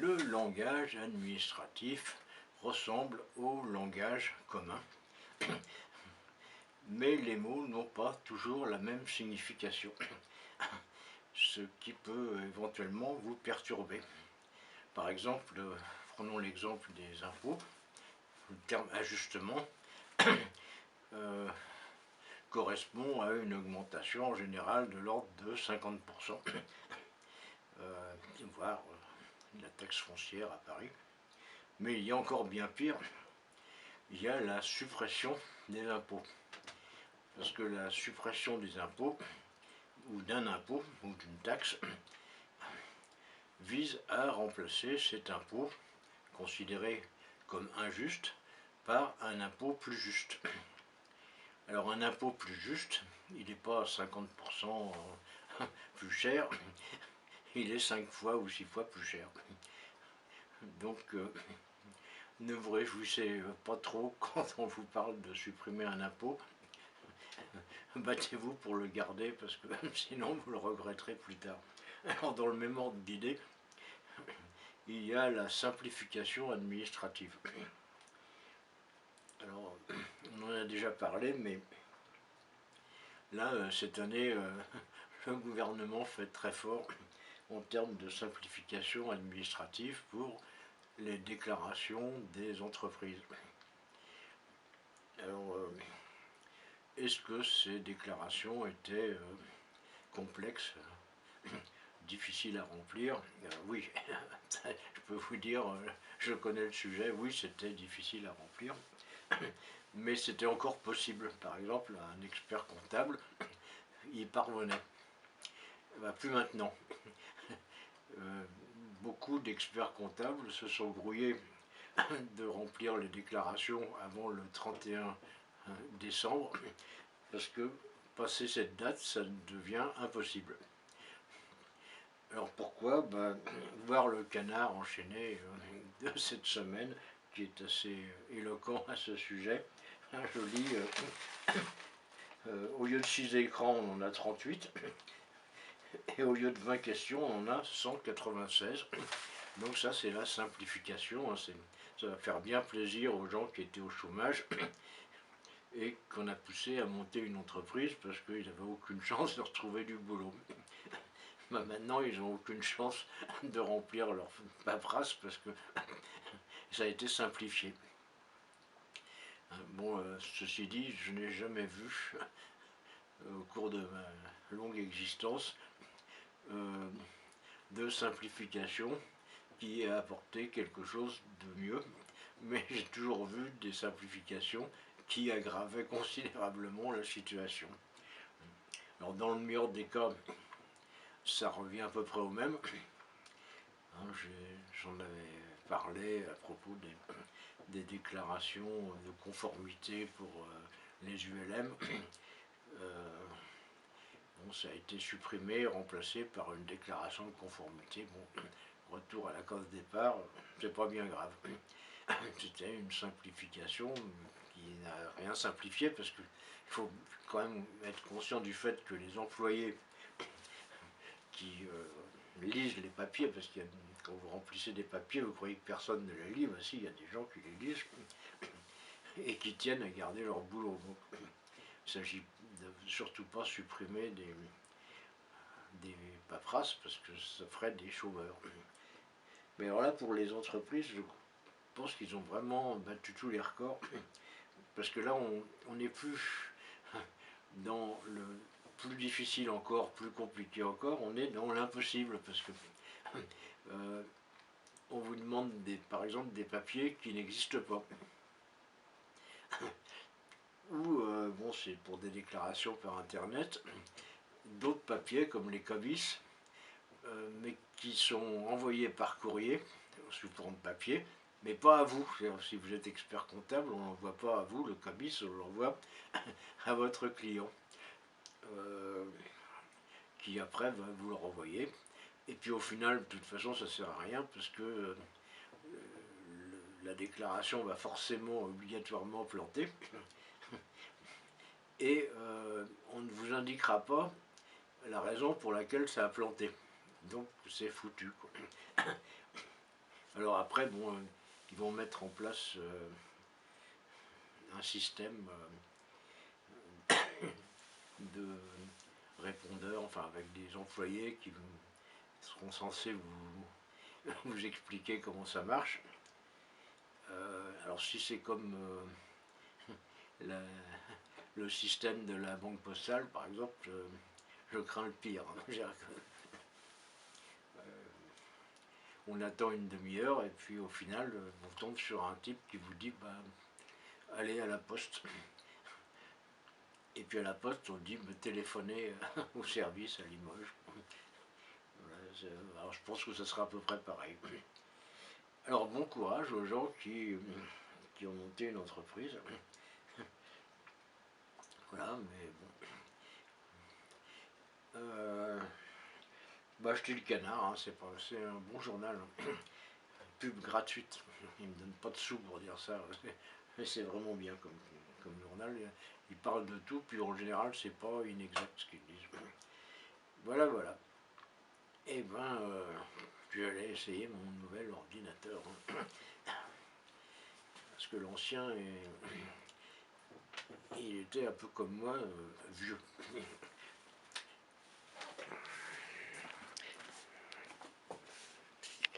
le langage administratif ressemble au langage commun, mais les mots n'ont pas toujours la même signification, ce qui peut éventuellement vous perturber. Par exemple, prenons l'exemple des impôts, le terme ajustement correspond à une augmentation en général de l'ordre de 50%, voire la taxe foncière à Paris. Mais il y a encore bien pire, il y a la suppression des impôts. Parce que la suppression des impôts, ou d'un impôt, ou d'une taxe, vise à remplacer cet impôt, considéré comme injuste, par un impôt plus juste. Alors un impôt plus juste, il n'est pas 50% plus cher, il est 5 fois ou 6 fois plus cher. Donc ne vous réjouissez pas trop quand on vous parle de supprimer un impôt. Battez-vous pour le garder parce que sinon vous le regretterez plus tard. Alors dans le même ordre d'idée, il y a la simplification administrative. Alors on en a déjà parlé, mais là cette année le gouvernement fait très fort en termes de simplification administrative pour les déclarations des entreprises. Alors, est-ce que ces déclarations étaient complexes, difficiles à remplir? Oui, je peux vous dire, je connais le sujet, oui, c'était difficile à remplir, mais c'était encore possible. Par exemple, un expert comptable, y parvenait. Plus maintenant. Beaucoup d'experts comptables se sont grouillés de remplir les déclarations avant le 31 décembre, parce que passé cette date, ça devient impossible. Alors pourquoi? Voir le canard enchaîné de cette semaine, qui est assez éloquent à ce sujet. Je lis, au lieu de 6 écrans, on en a 38, et au lieu de 20 questions, on en a 196. Donc ça, c'est la simplification, ça va faire bien plaisir aux gens qui étaient au chômage et qu'on a poussé à monter une entreprise parce qu'ils n'avaient aucune chance de retrouver du boulot. Maintenant, ils n'ont aucune chance de remplir leur paperasse parce que ça a été simplifié. Bon, ceci dit, je n'ai jamais vu, au cours de ma longue existence, de simplification qui ait apporté quelque chose de mieux, mais j'ai toujours vu des simplifications qui aggravaient considérablement la situation. Alors dans le meilleur des cas, ça revient à peu près au même. J'en avais parlé à propos des déclarations de conformité pour les ULM. Bon, ça a été supprimé, remplacé par une déclaration de conformité. Bon, retour à la case départ, c'est pas bien grave. C'était une simplification qui n'a rien simplifié parce qu'il faut quand même être conscient du fait que les employés qui lisent les papiers, parce que quand vous remplissez des papiers, vous croyez que personne ne les lit, mais si, il y a des gens qui les lisent et qui tiennent à garder leur boulot. Donc, il ne s'agit surtout pas supprimer des paperasses parce que ça ferait des chômeurs. Mais alors là, pour les entreprises, je pense qu'ils ont vraiment battu tous les records parce que là, on n'est plus dans le plus difficile encore, plus compliqué encore, on est dans l'impossible parce que on vous demande par exemple des papiers qui n'existent pas. Ou, bon, c'est pour des déclarations par internet, d'autres papiers comme les COBIS, mais qui sont envoyés par courrier, sous forme de papier, mais pas à vous. Si vous êtes expert comptable, on ne l'envoie pas à vous, le COBIS, on l'envoie à votre client, qui après va vous le renvoyer. Et puis au final, de toute façon, ça ne sert à rien, parce que la déclaration va forcément, obligatoirement planter, et on ne vous indiquera pas la raison pour laquelle ça a planté. Donc c'est foutu, quoi. Alors après, bon, ils vont mettre en place un système de répondeurs, enfin avec des employés qui seront censés vous expliquer comment ça marche. Alors si c'est comme la, le système de la banque postale, par exemple, je crains le pire. On attend une demi-heure et puis au final, on tombe sur un type qui vous dit bah, allez à la poste. Et puis à la poste, on dit téléphonez au service à Limoges. Voilà, alors je pense que ce sera à peu près pareil. Alors bon courage aux gens qui ont monté une entreprise. Voilà, mais bon. Bah, acheter le canard, hein, c'est un bon journal. Hein. Pub gratuite. Ils ne me donnent pas de sous pour dire ça. Mais c'est vraiment bien comme journal. Ils parlent de tout, puis en général, c'est pas inexact ce qu'ils disent. Voilà, voilà. Et ben, je vais aller essayer mon nouvel ordinateur. Hein. Parce que l'ancien, il était un peu comme moi, vieux.